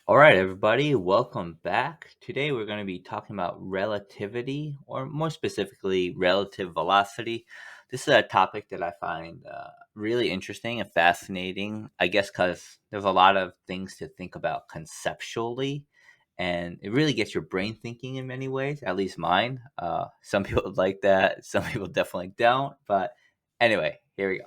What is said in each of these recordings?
All right, everybody, welcome back. Today we're going to be talking about relativity, or more specifically, relative velocity. This is a topic that I find really interesting and fascinating, I guess, because there's a lot of things to think about conceptually, and it really gets your brain thinking in many ways, at least mine. Some people like that, some people definitely don't, but anyway, here we go.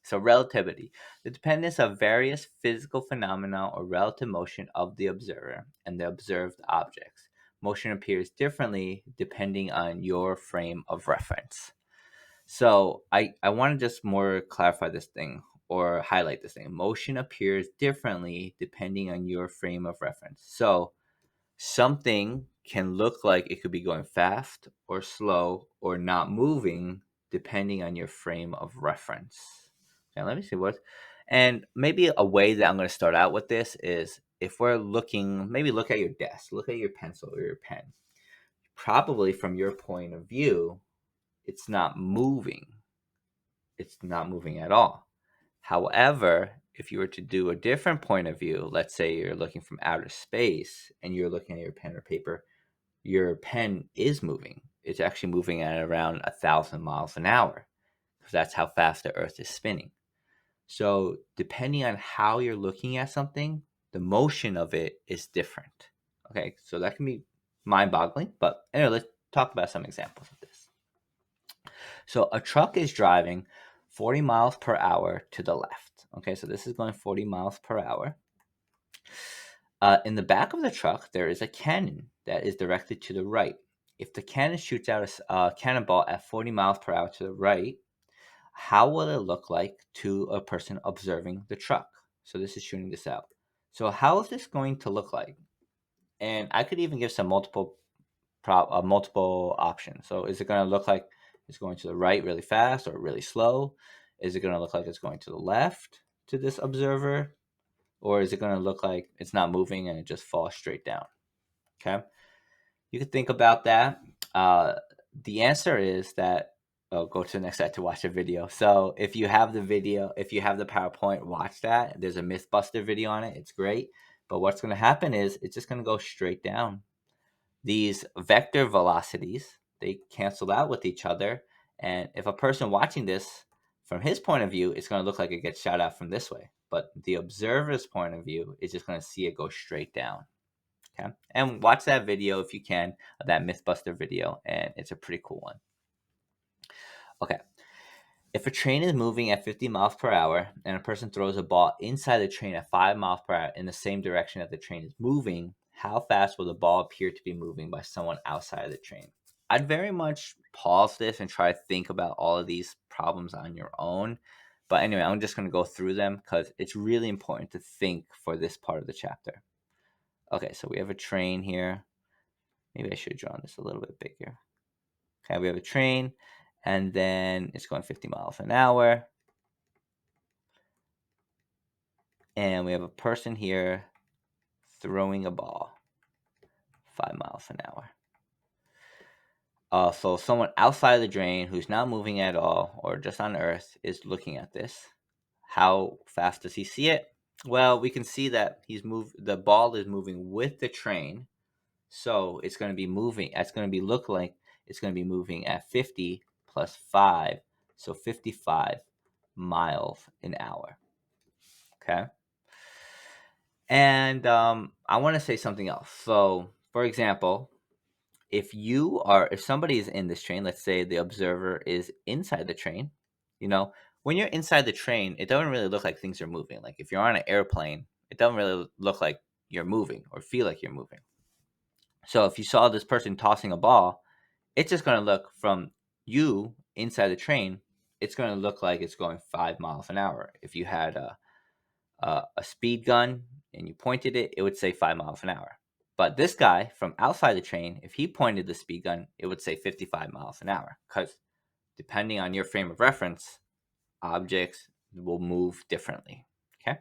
So, relativity, the dependence of various physical phenomena or relative motion of the observer and the observed objects. Motion appears differently depending on your frame of reference. So, I want to just more clarify this thing or highlight this thing. Motion appears differently depending on your frame of reference. So, something can look like it could be going fast or slow or not moving depending on your frame of reference. Now, let me see what, and maybe a way that I'm going to start out with this is if we're looking, maybe look at your desk, look at your pencil or your pen. Probably from your point of view, it's not moving. It's not moving at all. However, if you were to do a different point of view, let's say you're looking from outer space and you're looking at your pen or paper, your pen is moving. It's actually moving at around 1,000 miles an hour because that's how fast the Earth is spinning. So, depending on how you're looking at something, the motion of it is different. Okay, so that can be mind boggling, but anyway, let's talk about some examples of this. So, a truck is driving 40 miles per hour to the left. Okay, so this is going 40 miles per hour. In the back of the truck, there is a cannon that is directed to the right. If the cannon shoots out a cannonball at 40 miles per hour to the right, how will it look like to a person observing the truck? So this is shooting this out. So how is this going to look like? And I could even give some multiple options. So is it going to look like it's going to the right really fast or really slow? Is it going to look like it's going to the left to this observer? Or is it going to look like it's not moving and it just falls straight down? Okay. You can think about that. Uh, the answer is that, oh, go to the next slide to watch the video. So if you have the video, if you have the PowerPoint, watch that. There's a Mythbuster video on it. It's great. But what's going to happen is it's just going to go straight down. These vector velocities, they cancel out with each other. And if a person watching this from his point of view, it's going to look like it gets shot out from this way. But the observer's point of view is just going to see it go straight down. Okay. And watch that video if you can, that Mythbuster video, and it's a pretty cool one. Okay. If a train is moving at 50 miles per hour and a person throws a ball inside the train at 5 miles per hour in the same direction that the train is moving, how fast will the ball appear to be moving by someone outside of the train? I'd very much pause this and try to think about all of these problems on your own. But anyway, I'm just going to go through them because it's really important to think for this part of the chapter. Okay, so we have a train here. Maybe I should have drawn this a little bit bigger. Okay, we have a train, and then it's going 50 miles an hour. And we have a person here throwing a ball 5 miles an hour. So someone outside of the drain who's not moving at all or just on Earth is looking at this. How fast does he see it? Well, we can see that the ball is moving with the train. So it's going to be moving. It's going to be look like it's going to be moving at 50 plus 5, so 55 miles an hour. Okay. And I want to say something else. So, for example, if somebody is in this train, let's say the observer is inside the train, when you're inside the train, it doesn't really look like things are moving. Like if you're on an airplane, it doesn't really look like you're moving or feel like you're moving. So if you saw this person tossing a ball, it's just going to look from you inside the train, it's going to look like it's going 5 miles an hour. If you had a speed gun and you pointed it, it would say 5 miles an hour. But this guy from outside the train, if he pointed the speed gun, it would say 55 miles an hour. Because depending on your frame of reference, objects will move differently. Okay?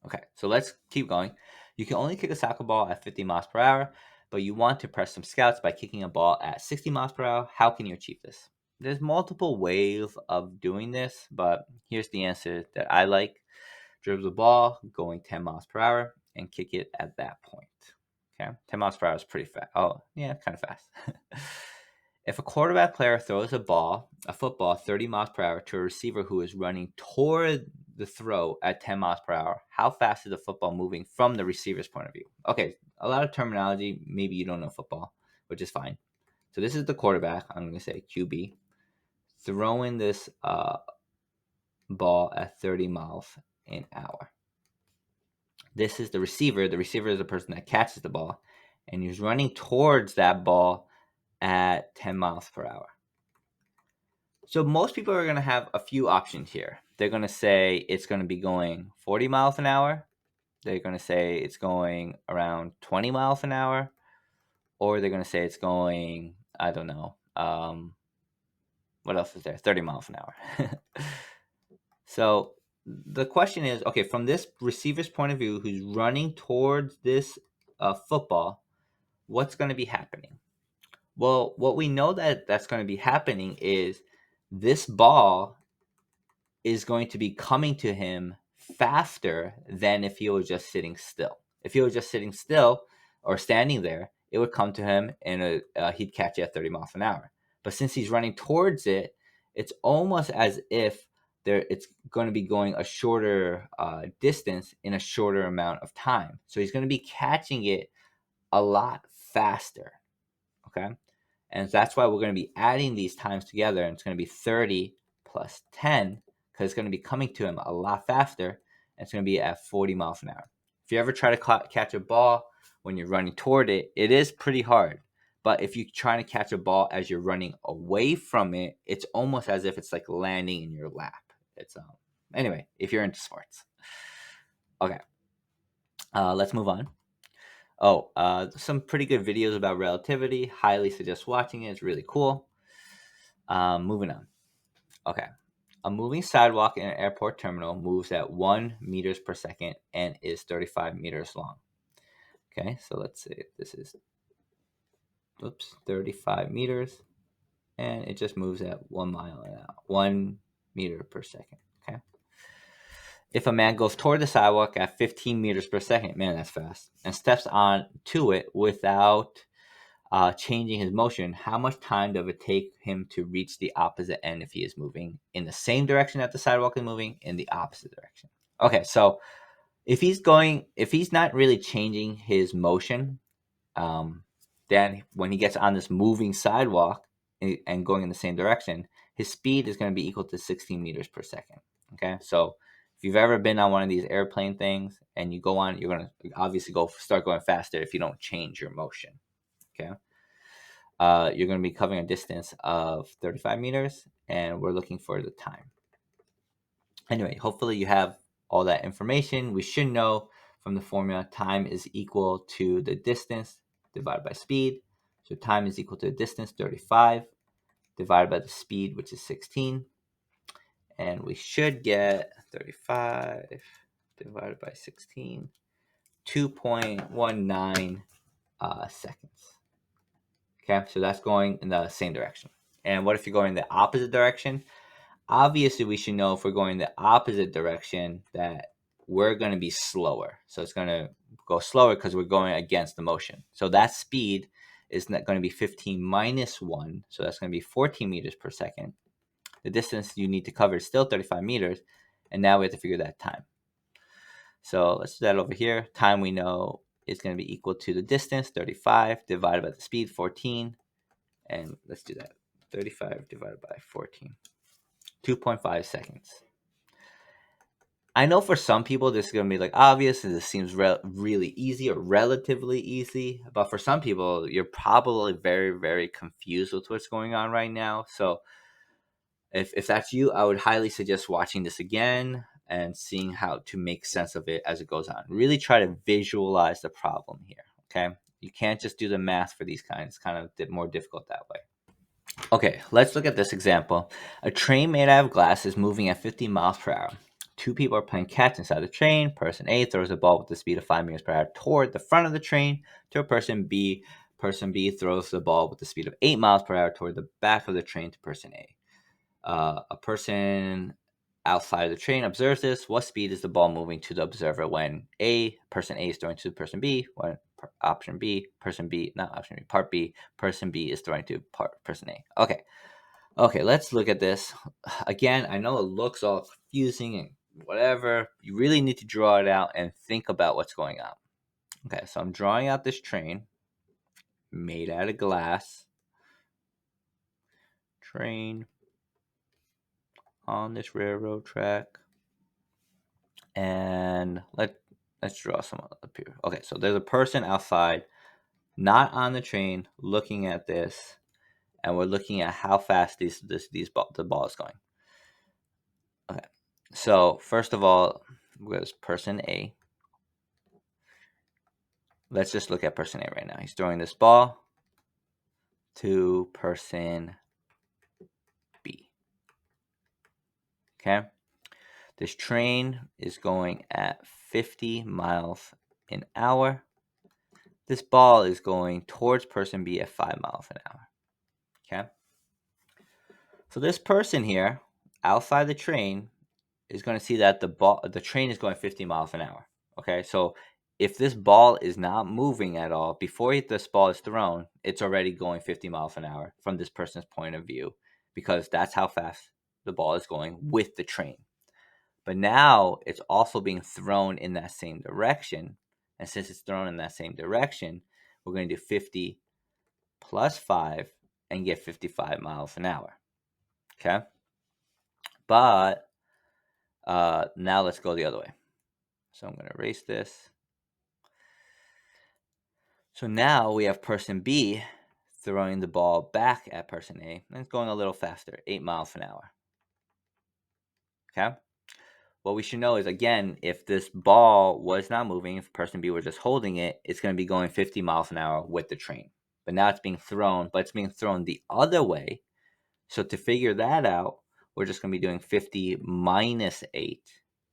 Okay, so let's keep going. You can only kick a soccer ball at 50 miles per hour, but you want to press some scouts by kicking a ball at 60 miles per hour. How can you achieve this? There's multiple ways of doing this, but here's the answer that I like. Dribble the ball going 10 miles per hour and kick it at that point. Okay, 10 miles per hour is pretty fast. Oh, yeah, kind of fast. If a quarterback player throws a football 30 miles per hour to a receiver who is running toward the throw at 10 miles per hour, how fast is the football moving from the receiver's point of view? Okay, a lot of terminology. Maybe you don't know football, which is fine. So this is the quarterback. I'm going to say QB throwing this ball at 30 miles an hour. This is the receiver. The receiver is the person that catches the ball, and he's running towards that ball at 10 miles per hour. So most people are going to have a few options here. They're going to say it's going to be going 40 miles an hour. They're going to say it's going around 20 miles an hour. Or they're going to say it's going, I don't know, what else is there? 30 miles an hour. So the question is, okay, from this receiver's point of view, who's running towards this football, what's going to be happening? Well, what we know that's going to be happening is this ball is going to be coming to him faster than if he was just sitting still. If he was just sitting still or standing there, it would come to him and he'd catch it at 30 miles an hour. But since he's running towards it, it's almost as if it's going to be going a shorter distance in a shorter amount of time. So he's going to be catching it a lot faster. Okay. And that's why we're going to be adding these times together. And it's going to be 30 plus 10 because it's going to be coming to him a lot faster. And it's going to be at 40 miles an hour. If you ever try to catch a ball when you're running toward it, it is pretty hard. But if you're trying to catch a ball as you're running away from it, it's almost as if it's like landing in your lap. It's anyway, if you're into sports. Okay. Let's move on. Some pretty good videos about relativity. Highly suggest watching it. It's really cool. Moving on. Okay. A moving sidewalk in an airport terminal moves at 1 meters per second and is 35 meters long. Okay, so let's say this is 35 meters, and it just moves at 1 mile an hour, 1 meter per second. Okay. If a man goes toward the sidewalk at 15 meters per second, man, that's fast, and steps on to it without changing his motion, how much time does it take him to reach the opposite end if he is moving in the same direction that the sidewalk is moving in the opposite direction? Okay, so if he's not really changing his motion, then when he gets on this moving sidewalk and going in the same direction, his speed is going to be equal to 16 meters per second. Okay, so if you've ever been on one of these airplane things and you go on, you're going to obviously start going faster if you don't change your motion. Okay. You're going to be covering a distance of 35 meters, and we're looking for the time. Anyway, hopefully you have all that information. We should know from the formula time is equal to the distance divided by speed. So time is equal to the distance, 35, divided by the speed, which is 16. And we should get 35 divided by 16, 2.19 seconds. Okay, so that's going in the same direction. And what if you're going the opposite direction? Obviously, we should know if we're going the opposite direction that we're going to be slower. So it's going to go slower because we're going against the motion. So that speed is going to be 15 minus 1. So that's going to be 14 meters per second. The distance you need to cover is still 35 meters. And now we have to figure that time. So let's do that over here. Time we know is going to be equal to the distance, 35, divided by the speed, 14. And let's do that. 35 divided by 14. 2.5 seconds. I know for some people this is going to be like obvious and this seems really easy or relatively easy. But for some people, you're probably very, very confused with what's going on right now. So if that's you, I would highly suggest watching this again and seeing how to make sense of it as it goes on. Really try to visualize the problem here, okay? You can't just do the math for these kinds. It's kind of more difficult that way. Okay, let's look at this example. A train made out of glass is moving at 50 miles per hour. Two people are playing catch inside the train. Person A throws a ball with the speed of 5 meters per hour toward the front of the train to a person B. Person B throws the ball with the speed of 8 miles per hour toward the back of the train to person A. A person outside the train observes this. What speed is the ball moving to the observer when person A is throwing to person B, when option B, person B, not option B, part B, person B is throwing to person A. Okay, let's look at this. Again, I know it looks all confusing and whatever. You really need to draw it out and think about what's going on. Okay, so I'm drawing out this train made out of glass. Train on this railroad track. And let's draw some up here. Okay, so there's a person outside, not on the train, looking at this, and we're looking at how fast the ball is going. Okay, so first of all, there's person A. Let's just look at person A right now. He's throwing this ball to person B. Okay, this train is going at 50 miles an hour. This ball is going towards person B at 5 miles an hour. Okay. So this person here outside the train is going to see that the train is going 50 miles an hour. Okay. So if this ball is not moving at all before this ball is thrown, it's already going 50 miles an hour from this person's point of view, because that's how fast the ball is going with the train. But now it's also being thrown in that same direction. And since it's thrown in that same direction, we're going to do 50 plus 5 and get 55 miles an hour. Okay. But now let's go the other way. So I'm going to erase this. So now we have person B throwing the ball back at person A, and it's going a little faster, 8 miles an hour. Okay. What we should know is, again, if this ball was not moving, if person B were just holding it, it's going to be going 50 miles an hour with the train. But now it's being thrown, but it's being thrown the other way. So to figure that out, we're just going to be doing 50 minus 8,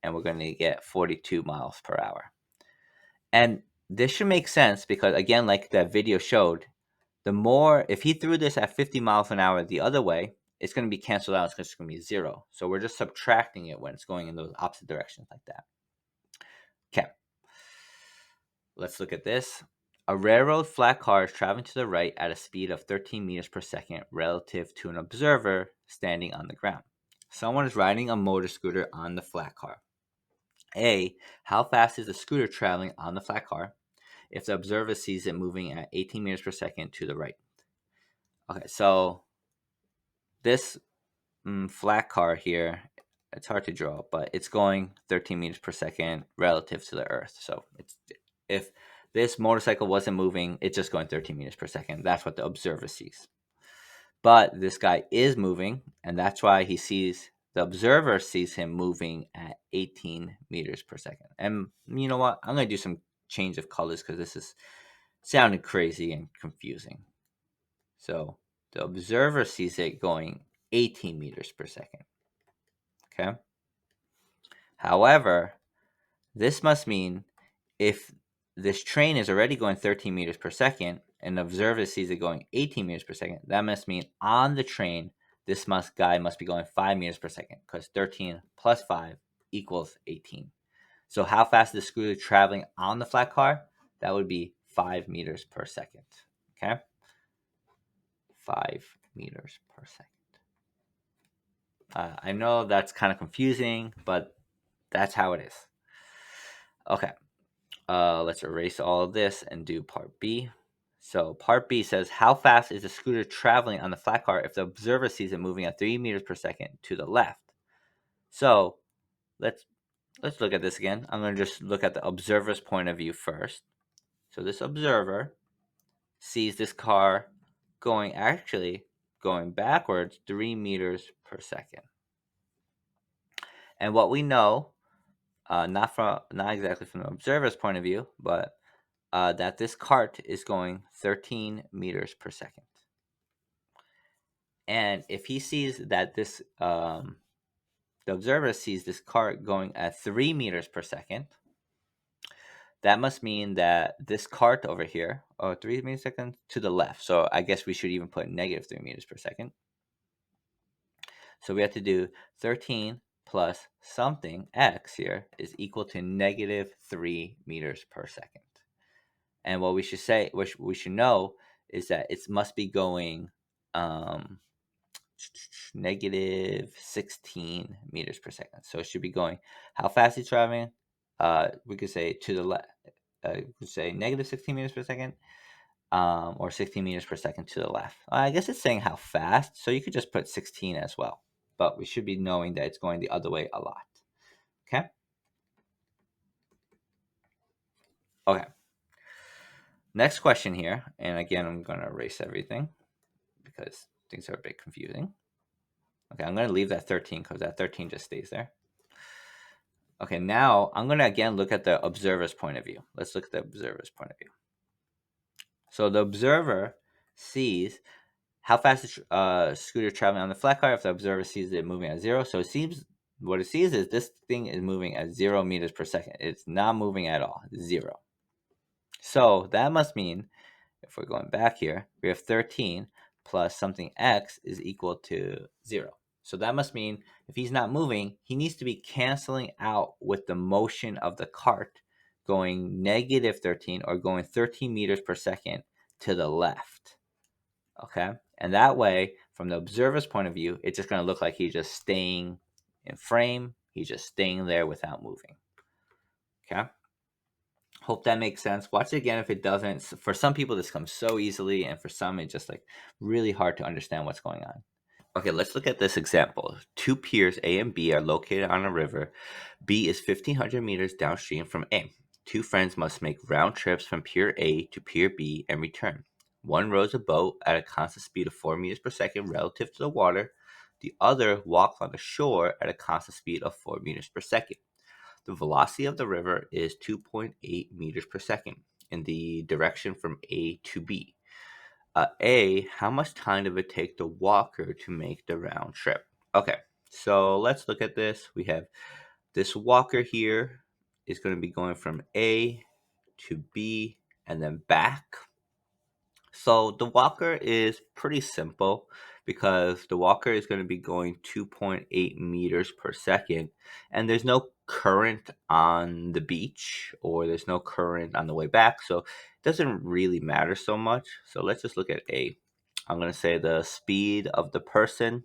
and we're going to get 42 miles per hour. And this should make sense because, again, like that video showed, if he threw this at 50 miles an hour the other way, it's going to be canceled out. It's just going to be 0. So we're just subtracting it when it's going in those opposite directions like that. Okay. Let's look at this. A railroad flat car is traveling to the right at a speed of 13 meters per second relative to an observer standing on the ground. Someone is riding a motor scooter on the flat car. A, how fast is the scooter traveling on the flat car if the observer sees it moving at 18 meters per second to the right? Okay, so this flat car here, it's hard to draw, but it's going 13 meters per second relative to the Earth. So if this motorcycle wasn't moving, it's just going 13 meters per second. That's what the observer sees. But this guy is moving, and that's why the observer sees him moving at 18 meters per second. And you know what? I'm going to do some change of colors because this is sounding crazy and confusing. So the observer sees it going 18 meters per second. Okay. However, this must mean if this train is already going 13 meters per second and the observer sees it going 18 meters per second, that must mean on the train, this guy must be going 5 meters per second, because 13 plus 5 equals 18. So how fast is the scooter traveling on the flat car? That would be 5 meters per second. Okay? 5 meters per second. I know that's kind of confusing, but that's how it is. Okay. Let's erase all of this and do part B. So part B says, how fast is the scooter traveling on the flat car if the observer sees it moving at 3 meters per second to the left? So let's look at this again. I'm going to just look at the observer's point of view first. So this observer sees this car going backwards 3 meters per second. And what we know, not exactly from the observer's point of view, but that this cart is going 13 meters per second. And if he sees that the observer sees this cart going at 3 meters per second, that must mean that this cart over here, 3 meters per second to the left. So I guess we should even put negative 3 meters per second. So we have to do 13 plus something x here is equal to negative 3 meters per second. And what we should say, what we should know, is that it must be going um, negative 16 meters per second. So it should be going, how fast it's traveling? We could say to the left. We could say negative 16 meters per second, or 16 meters per second to the left. I guess it's saying how fast, so you could just put 16 as well. But we should be knowing that it's going the other way a lot. Okay? Okay. Next question here, and again, I'm going to erase everything because things are a bit confusing. Okay, I'm going to leave that 13 because that 13 just stays there. Okay, now I'm going to again look at the observer's point of view. Let's look at the observer's point of view. So the observer sees how fast the scooter traveling on the flat car if the observer sees it moving at 0. So it seems what it sees is this thing is moving at 0 meters per second. It's not moving at all, 0. So that must mean, if we're going back here, we have 13 plus something x is equal to 0. So that must mean if he's not moving, he needs to be canceling out with the motion of the cart going negative 13 or going 13 meters per second to the left. Okay? And that way, from the observer's point of view, it's just going to look like he's just staying in frame. He's just staying there without moving. Okay? Hope that makes sense. Watch it again if it doesn't. For some people, this comes so easily, and for some, it's just like really hard to understand what's going on. Okay, let's look at this example. Two piers, A and B, are located on a river. B is 1,500 meters downstream from A. Two friends must make round trips from pier A to pier B and return. One rows a boat at a constant speed of 4 meters per second relative to the water. The other walks on the shore at a constant speed of 4 meters per second. The velocity of the river is 2.8 meters per second in the direction from A to B. A, how much time did it take the walker to make the round trip? Okay, so let's look at this. We have this walker here is going to be going from A to B and then back. So the walker is pretty simple because the walker is going to be going 2.8 meters per second, and there's no current on the beach or there's no current on the way back, so it doesn't really matter so much. So let's just look at A. I'm going to say the speed of the person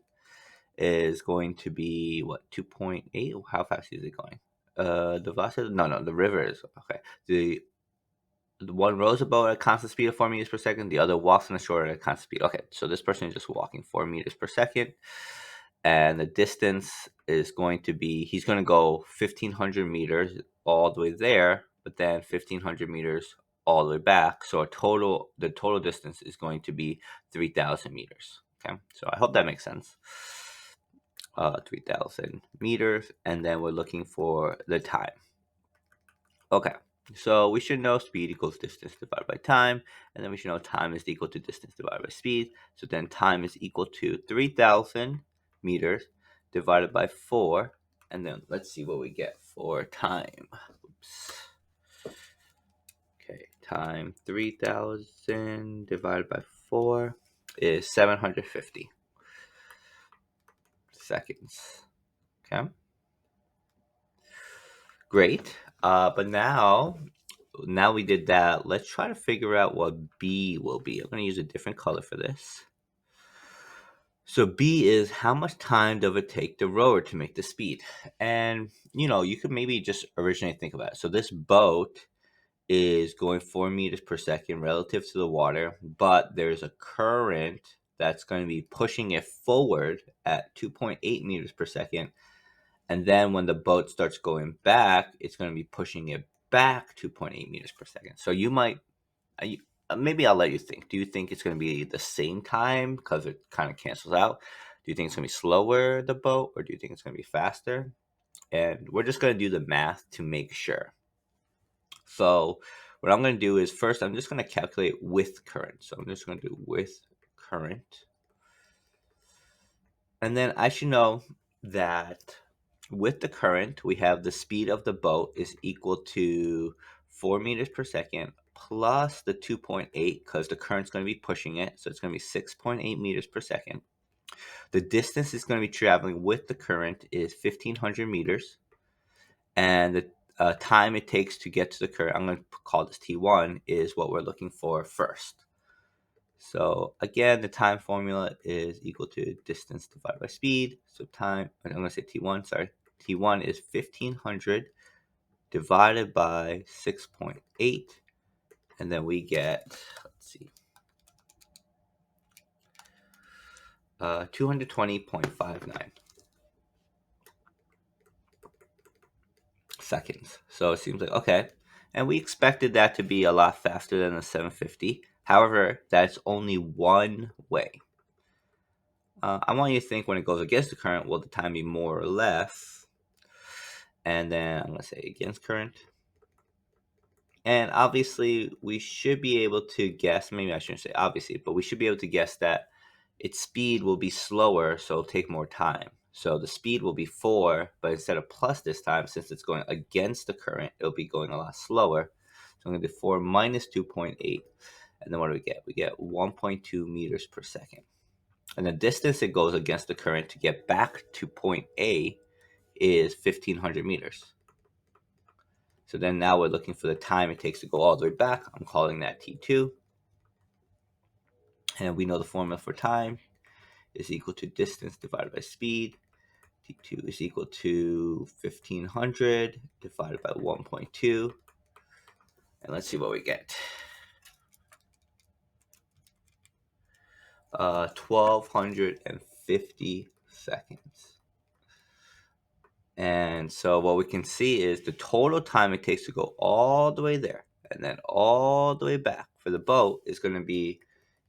is going to be what, 2.8? How fast is it going? The velocity? No, the river is okay. The one rows a boat at a constant speed of 4 meters per second. The other walks on the shore at a constant speed. Okay, so this person is just walking 4 meters per second. And the distance is going to be, he's going to go 1,500 meters all the way there, but then 1,500 meters all the way back. So the total distance is going to be 3,000 meters. Okay, so I hope that makes sense. 3,000 meters. And then we're looking for the time. Okay, so we should know speed equals distance divided by time, and then we should know time is equal to distance divided by speed. So then time is equal to 3,000 meters divided by 4, and then let's see what we get for time. Oops. Okay, time 3,000 divided by 4 is 750 seconds. Okay, great. But now we did that, let's try to figure out what B will be. I'm going to use a different color for this. So B is how much time does it take the rower to make the speed? And, you could maybe just originally think about it. So this boat is going 4 meters per second relative to the water, but there's a current that's going to be pushing it forward at 2.8 meters per second. And then when the boat starts going back, it's going to be pushing it back 2.8 meters per second. So maybe I'll let you think. Do you think it's going to be the same time because it kind of cancels out? Do you think it's going to be slower, the boat, or do you think it's going to be faster? And we're just going to do the math to make sure. So what I'm going to do is first, I'm just going to calculate with current. So I'm just going to do with current. And then I should know that with the current, we have the speed of the boat is equal to 4 meters per second plus the 2.8 because the current's going to be pushing it. So it's going to be 6.8 meters per second. The distance it's going to be traveling with the current is 1,500 meters, and the time it takes to get to the current, I'm going to call this T1, is what we're looking for first. So again, the time formula is equal to distance divided by speed. So time, I'm going to say T1, sorry. T1 is 1,500 divided by 6.8, and then we get, let's see, 220.59 seconds. So it seems like, okay. And we expected that to be a lot faster than the 750. However, that's only one way. I want you to think when it goes against the current, will the time be more or less? And then I'm going to say against current. And obviously, we should be able to guess, maybe I shouldn't say obviously, but we should be able to guess that its speed will be slower, so it'll take more time. So the speed will be 4, but instead of plus this time, since it's going against the current, it'll be going a lot slower. So I'm going to do 4 minus 2.8. And then what do we get? We get 1.2 meters per second. And the distance it goes against the current to get back to point A is 1,500 meters. So then now we're looking for the time it takes to go all the way back. I'm calling that T2. And we know the formula for time is equal to distance divided by speed. T2 is equal to 1,500 divided by 1.2. And let's see what we get. 1,250 seconds. And so what we can see is the total time it takes to go all the way there and then all the way back for the boat is going to be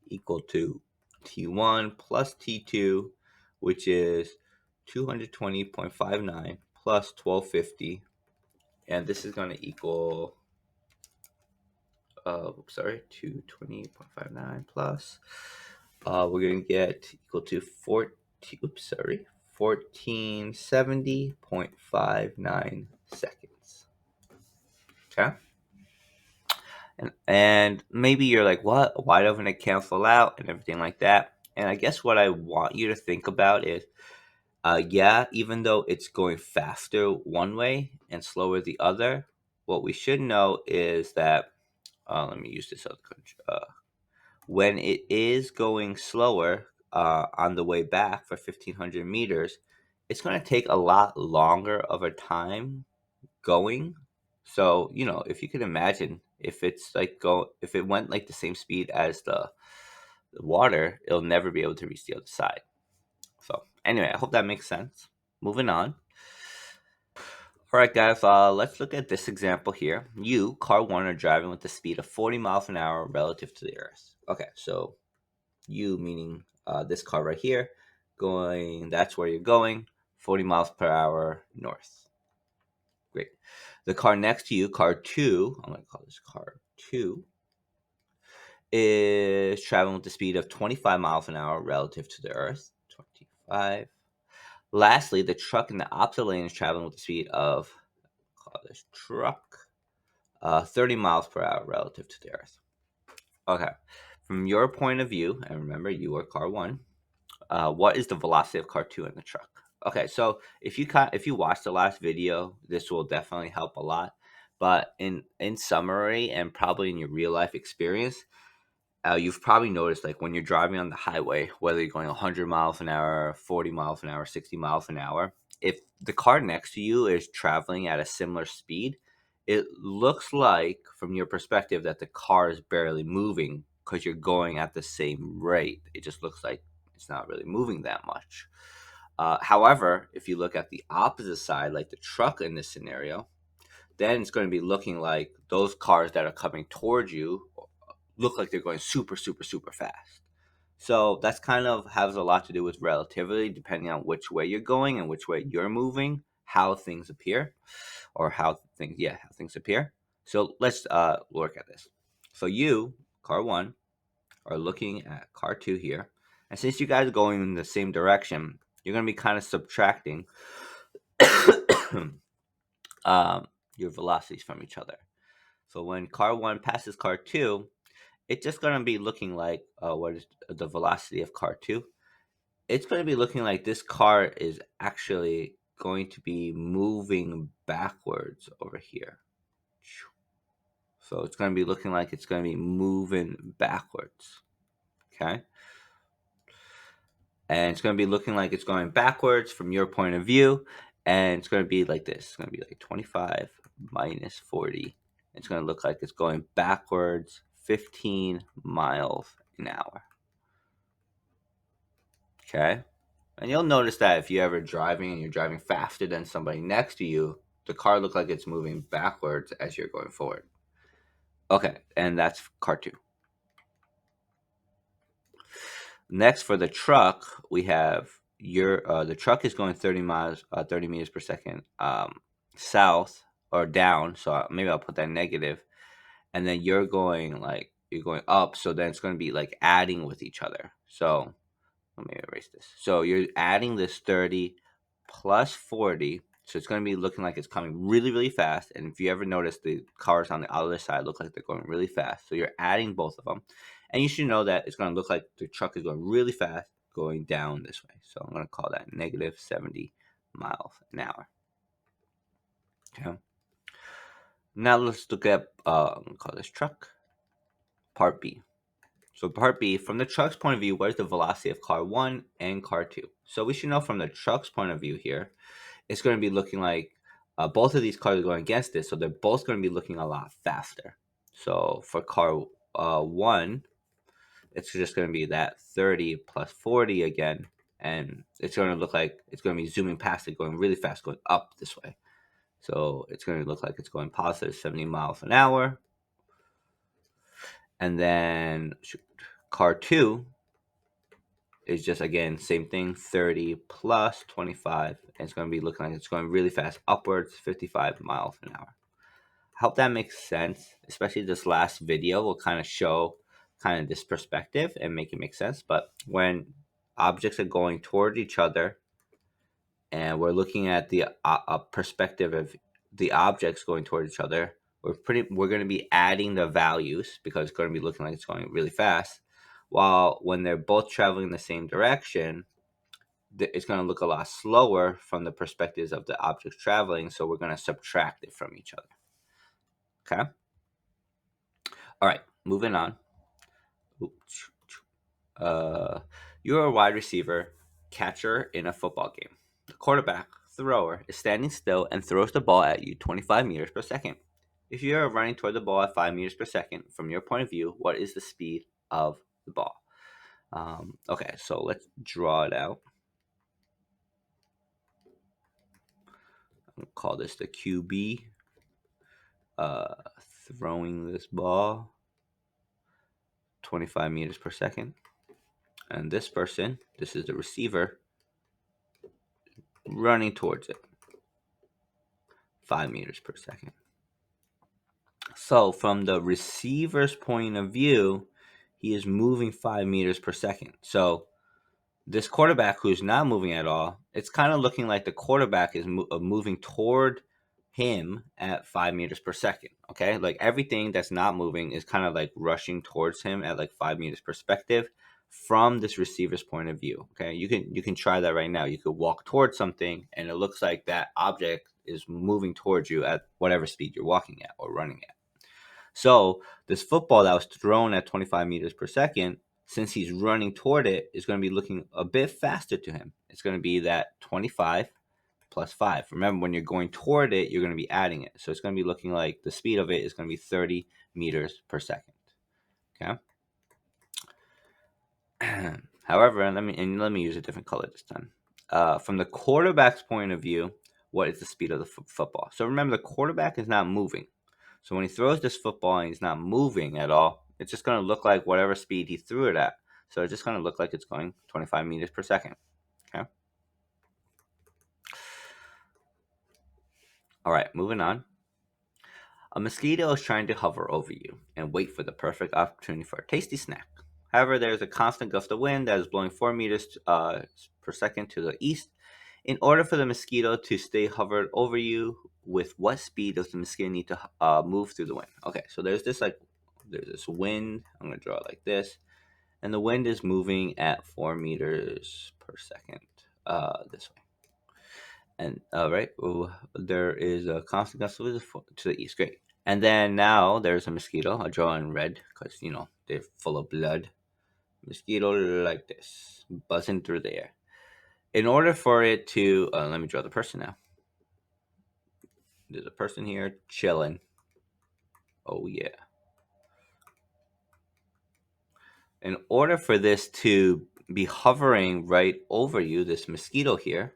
equal to T1 plus T2, which is 220.59 plus 1,250. And this is going to equal, 220.59 plus, we're going to get equal to 1470.59 seconds. Okay. And maybe you're like, what? Why doesn't it cancel out and everything like that? And I guess what I want you to think about is, yeah, even though it's going faster one way and slower the other, what we should know is that, let me use this other country. When it is going slower on the way back for 1,500 meters, it's going to take a lot longer of a time going. So, if you could imagine, if it's like if it went like the same speed as the water, it'll never be able to reach the other side. So, anyway, I hope that makes sense. Moving on. All right, guys, let's look at this example here. You, car one, are driving with the speed of 40 miles an hour relative to the Earth. Okay, so you, meaning this car right here, that's where you're going, 40 miles per hour north. Great. The car next to you, car two, I'm going to call this car two, is traveling with the speed of 25 miles an hour relative to the Earth. 25. Lastly, the truck in the opposite lane is traveling with the speed of, call this truck, 30 miles per hour relative to the Earth. Okay. From your point of view, and remember, you are car one, what is the velocity of car two in the truck? Okay, so if you watch the last video, this will definitely help a lot. But in summary, and probably in your real life experience, you've probably noticed, like, when you're driving on the highway, whether you're going 100 miles an hour, 40 miles an hour, 60 miles an hour, if the car next to you is traveling at a similar speed, it looks like, from your perspective, that the car is barely moving because you're going at the same rate. It just looks like it's not really moving that much. However, if you look at the opposite side, like the truck in this scenario, then it's going to be looking like those cars that are coming towards you look like they're going super, super, super fast. So that's kind of has a lot to do with relativity, depending on which way you're going and which way you're moving, how things appear, or how things appear. So let's look at this. So you, car one, are looking at car two here. And since you guys are going in the same direction, you're going to be kind of subtracting your velocities from each other. So when car one passes car two, it's just going to be looking like what is the velocity of car two. it's going to be looking like this car is actually going to be moving backwards over here. So it's going to be looking like it's going to be moving backwards. Okay. And it's going to be looking like it's going backwards from your point of view. And it's going to be like this. It's going to be like 25 minus 40. It's going to look like it's going backwards 15 miles an hour. Okay. And you'll notice that if you're ever driving and you're driving faster than somebody next to you, the car looks like it's moving backwards as you're going forward. Okay. And that's car 2. Next, for the truck, we have the truck is going 30 meters per second south or down. So maybe I'll put that negative, and then you're going up. So then it's going to be like adding with each other. So let me erase this. So you're adding this 30 plus 40. So it's going to be looking like it's coming really, really fast. And if you ever notice, the cars on the other side look like they're going really fast. So you're adding both of them. And you should know that it's going to look like the truck is going really fast going down this way. So I'm going to call that negative 70 miles an hour. Okay. Now let's look at, I'm going to call this truck, part B. So part B, from the truck's point of view, what is the velocity of car 1 and car 2? So we should know from the truck's point of view here, it's going to be looking like both of these cars are going against it. So they're both going to be looking a lot faster. So for car 1, it's just going to be that 30 plus 40 again. And it's going to look like it's going to be zooming past it, going really fast, going up this way. So it's going to look like it's going positive 70 miles an hour. And then car 2 is just, again, same thing, 30 plus 25. And it's going to be looking like it's going really fast, upwards 55 miles an hour. I hope that makes sense, especially this last video will kind of show kind of this perspective and make it make sense. But when objects are going toward each other and we're looking at the perspective of the objects going toward each other, we're going to be adding the values because it's going to be looking like it's going really fast. While when they're both traveling in the same direction, it's going to look a lot slower from the perspectives of the objects traveling. So we're going to subtract it from each other. Okay. All right. Moving on. You're a wide receiver, catcher in a football game. The quarterback, thrower, is standing still and throws the ball at you 25 meters per second. If you are running toward the ball at 5 meters per second, from your point of view, what is the speed of the ball? Okay, so let's draw it out. I'm going to call this the QB. Throwing this ball 25 meters per second. And this person, this is the receiver, running towards it 5 meters per second. So from the receiver's point of view, he is moving 5 meters per second. So this quarterback who's not moving at all, it's kind of looking like the quarterback is moving toward him at 5 meters per second. Okay, like everything that's not moving is kind of like rushing towards him at like 5 meters perspective from this receiver's point of view. Okay, you can try that right now. You could walk towards something and it looks like that object is moving towards you at whatever speed you're walking at or running at. So this football that was thrown at 25 meters per second, since he's running toward it, is going to be looking a bit faster to him. It's going to be that 25 plus 5. Remember, when you're going toward it, you're going to be adding it. So it's going to be looking like the speed of it is going to be 30 meters per second. Okay. However, let me use a different color this time. From the quarterback's point of view, what is the speed of the football? So remember, the quarterback is not moving. So when he throws this football and he's not moving at all, it's just going to look like whatever speed he threw it at. So it's just going to look like it's going 25 meters per second. Okay. All right, moving on. A mosquito is trying to hover over you and wait for the perfect opportunity for a tasty snack. However, there is a constant gust of wind that is blowing 4 meters per second to the east. In order for the mosquito to stay hovered over you, with what speed does the mosquito need to move through the wind? Okay, so there's this wind. I'm gonna draw it like this, and the wind is moving at 4 meters per second this way. And right, there is a constant gust of wind to the east. Great. And then now there's a mosquito. I draw in red because they're full of blood. Mosquito like this, buzzing through the air. In order for it to, let me draw the person now. There's a person here chilling. Oh yeah. In order for this to be hovering right over you, this mosquito here,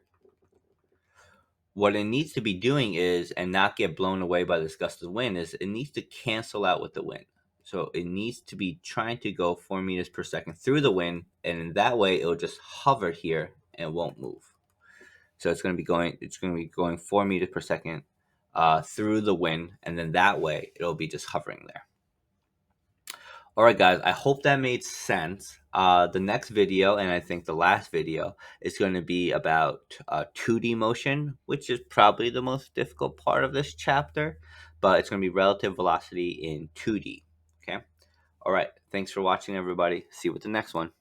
what it needs to be doing is, and not get blown away by this gust of wind, is it needs to cancel out with the wind. So it needs to be trying to go 4 meters per second through the wind, and in that way it'll just hover here and won't move. So it's going to be going 4 meters per second through the wind, and then that way it'll be just hovering there. All right, guys, I hope that made sense. The next video, and I think the last video, is going to be about 2D motion, which is probably the most difficult part of this chapter, but it's going to be relative velocity in 2D. Okay. All right. Thanks for watching, everybody. See you with the next one.